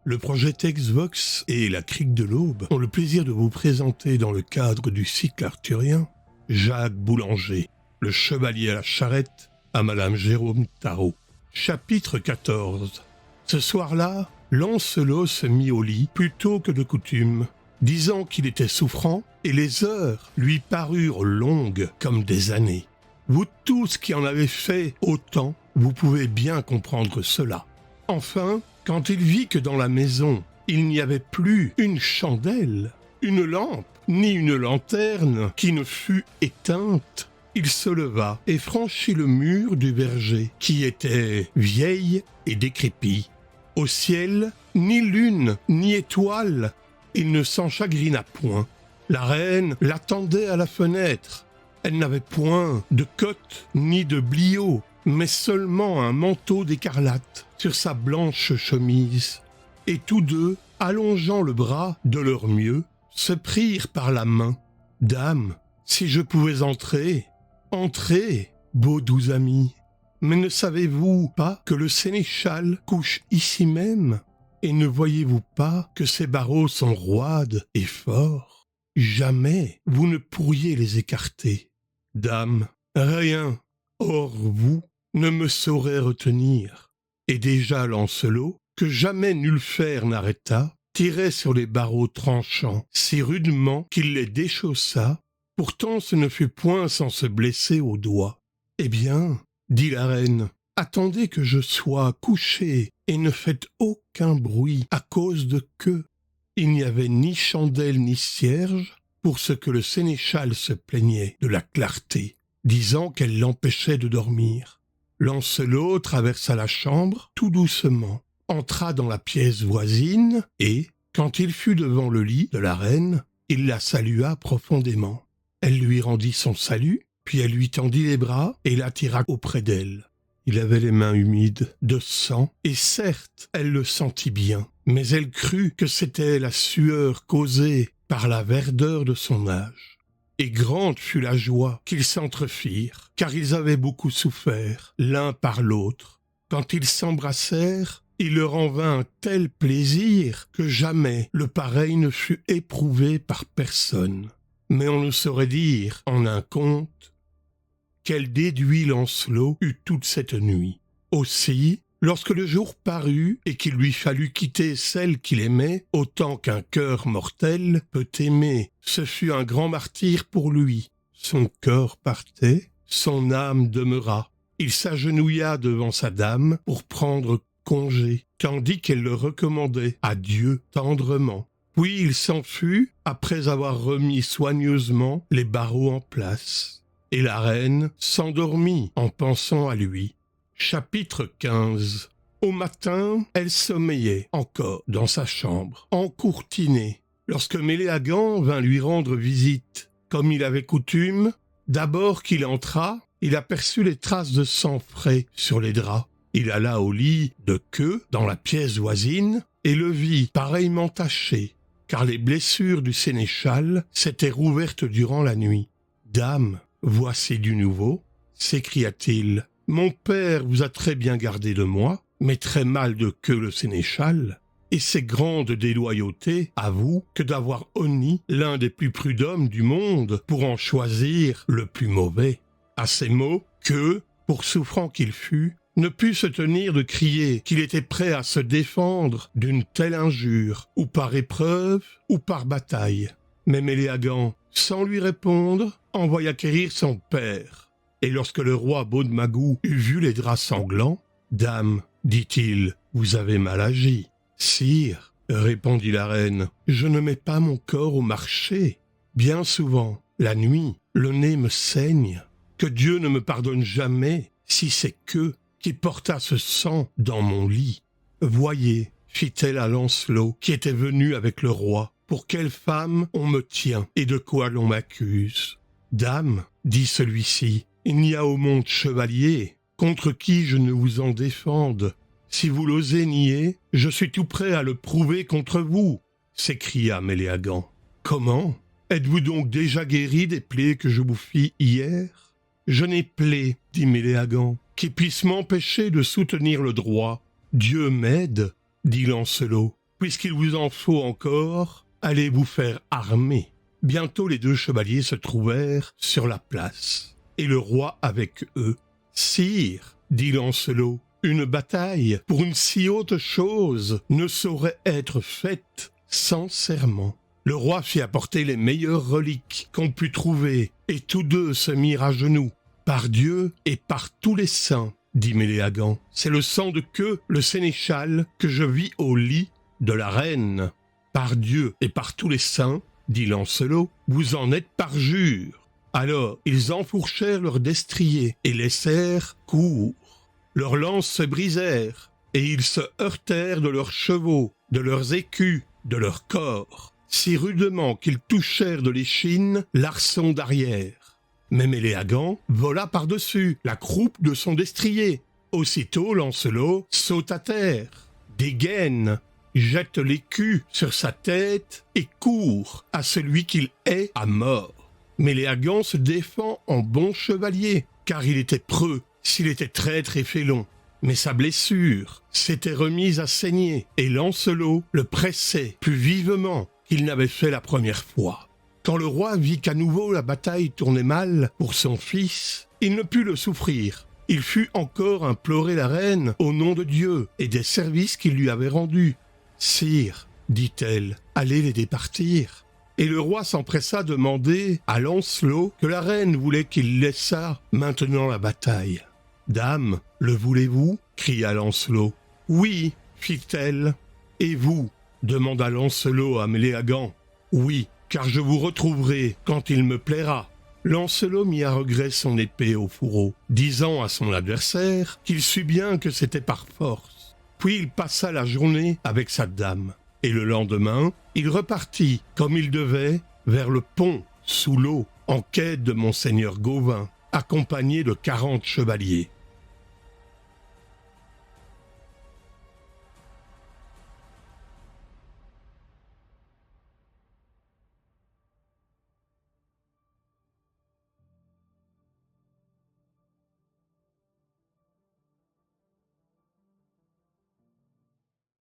Le projet Texvox et la Crique de l'Aube ont le plaisir de vous présenter dans le cadre du cycle arthurien Jacques Boulanger, le chevalier à la charrette à Madame Jérôme Tarot. Chapitre 14. Ce soir-là, Lancelot se mit au lit plus tôt que de coutume, disant qu'il était souffrant, et les heures lui parurent longues comme des années. Vous tous qui en avez fait autant, vous pouvez bien comprendre cela. Enfin, quand il vit que dans la maison, il n'y avait plus une chandelle, une lampe, ni une lanterne qui ne fût éteinte, il se leva et franchit le mur du verger, qui était vieille et décrépit. Au ciel, ni lune, ni étoile, il ne s'en chagrina point. La reine l'attendait à la fenêtre. Elle n'avait point de cotte ni de bliot, mais seulement un manteau d'écarlate sur sa blanche chemise. Et tous deux, allongeant le bras de leur mieux, se prirent par la main. « Dame, si je pouvais entrer, entrez, beaux doux amis. Mais ne savez-vous pas que le sénéchal couche ici même? Et ne voyez-vous pas que ses barreaux sont roides et forts? Jamais vous ne pourriez les écarter. Dame, rien, hors vous, ne me saurait retenir. » Et déjà Lancelot, que jamais nul fer n'arrêta, tirait sur les barreaux tranchants si rudement qu'il les déchaussa. Pourtant ce ne fut point sans se blesser aux doigts. « Eh bien, dit la reine, attendez que je sois couchée et ne faites aucun bruit à cause de que il n'y avait ni chandelle ni cierge, pour ce que le sénéchal se plaignait de la clarté, disant qu'elle l'empêchait de dormir. Lancelot traversa la chambre tout doucement, entra dans la pièce voisine et, quand il fut devant le lit de la reine, il la salua profondément. Elle lui rendit son salut, puis elle lui tendit les bras et l'attira auprès d'elle. Il avait les mains humides de sang, et certes, elle le sentit bien, mais elle crut que c'était la sueur causée par la verdeur de son âge. Et grande fut la joie qu'ils s'entrefirent, car ils avaient beaucoup souffert, l'un par l'autre. Quand ils s'embrassèrent, il leur en vint un tel plaisir que jamais le pareil ne fut éprouvé par personne. Mais on ne saurait dire, en un conte, quel déduit Lancelot eut toute cette nuit. Aussi, lorsque le jour parut et qu'il lui fallut quitter celle qu'il aimait, autant qu'un cœur mortel peut aimer, ce fut un grand martyre pour lui. Son corps partait, son âme demeura. Il s'agenouilla devant sa dame pour prendre congé, tandis qu'elle le recommandait à Dieu tendrement. Puis il s'enfuit après avoir remis soigneusement les barreaux en place. Et la reine s'endormit en pensant à lui. Chapitre 15. Au matin, elle sommeillait encore dans sa chambre, encourtinée, lorsque Méléagant vint lui rendre visite. Comme il avait coutume, d'abord qu'il entra, il aperçut les traces de sang frais sur les draps. Il alla au lit de queue dans la pièce voisine et le vit pareillement taché, car les blessures du sénéchal s'étaient rouvertes durant la nuit. « Dame, voici du nouveau, s'écria-t-il. Mon père vous a très bien gardé de moi, mais très mal de que le sénéchal, et c'est grande déloyauté à vous que d'avoir honni l'un des plus prud'hommes du monde pour en choisir le plus mauvais. » À ces mots, que, pour souffrant qu'il fût, ne put se tenir de crier qu'il était prêt à se défendre d'une telle injure, ou par épreuve, ou par bataille. Mais Méléagant, sans lui répondre, envoya quérir son père. Et lorsque le roi Baudemagou eut vu les draps sanglants, « Dame, dit-il, vous avez mal agi. »« Sire, répondit la reine, je ne mets pas mon corps au marché. Bien souvent, la nuit, le nez me saigne. Que Dieu ne me pardonne jamais si c'est que qui porta ce sang dans mon lit. Voyez, fit-elle à Lancelot, qui était venu avec le roi, pour quelle femme on me tient et de quoi l'on m'accuse. Dame, dit celui-ci, il n'y a au monde chevalier contre qui je ne vous en défende. Si vous l'osez nier, je suis tout prêt à le prouver contre vous, s'écria Méléagant. Comment? Êtes-vous donc déjà guéri des plaies que je vous fis hier? Je n'ai plaie, dit Méléagant, qui puisse m'empêcher de soutenir le droit. Dieu m'aide, dit Lancelot. puisqu'il vous en faut encore, allez vous faire armer. » Bientôt les deux chevaliers se trouvèrent sur la place, et le roi avec eux. « Sire, dit Lancelot, une bataille pour une si haute chose ne saurait être faite sans serment. » Le roi fit apporter les meilleures reliques qu'on put trouver, et tous deux se mirent à genoux. « Par Dieu et par tous les saints, dit Méléagant, c'est le sang de Queue, le sénéchal, que je vis au lit de la reine. Par Dieu et par tous les saints, dit Lancelot, vous en êtes parjure. » Alors ils enfourchèrent leurs destriers et laissèrent court. Leurs lances se brisèrent, et ils se heurtèrent de leurs chevaux, de leurs écus, de leur corps, si rudement qu'ils touchèrent de l'échine l'arçon d'arrière. Mais Méléagant vola par-dessus la croupe de son destrier. Aussitôt Lancelot saute à terre, dégaine, jette l'écu sur sa tête et court à celui qu'il hait à mort. Méléagant se défend en bon chevalier, car il était preux s'il était traître et félon. Mais sa blessure s'était remise à saigner, et Lancelot le pressait plus vivement qu'il n'avait fait la première fois. Quand le roi vit qu'à nouveau la bataille tournait mal pour son fils, il ne put le souffrir. Il fut encore implorer la reine au nom de Dieu et des services qu'il lui avait rendus. « Sire, dit-elle, allez les départir. » Et le roi s'empressa de demander à Lancelot que la reine voulait qu'il laissât maintenant la bataille. « Dame, le voulez-vous » cria Lancelot. « Oui, fit-elle. »« Et vous » demanda Lancelot à Méléagant. « Oui, car je vous retrouverai quand il me plaira. » Lancelot mit à regret son épée au fourreau, disant à son adversaire qu'il sut bien que c'était par force. Puis il passa la journée avec sa dame, et le lendemain, il repartit, comme il devait, vers le pont, sous l'eau, en quête de monseigneur Gauvin, accompagné de 40 chevaliers.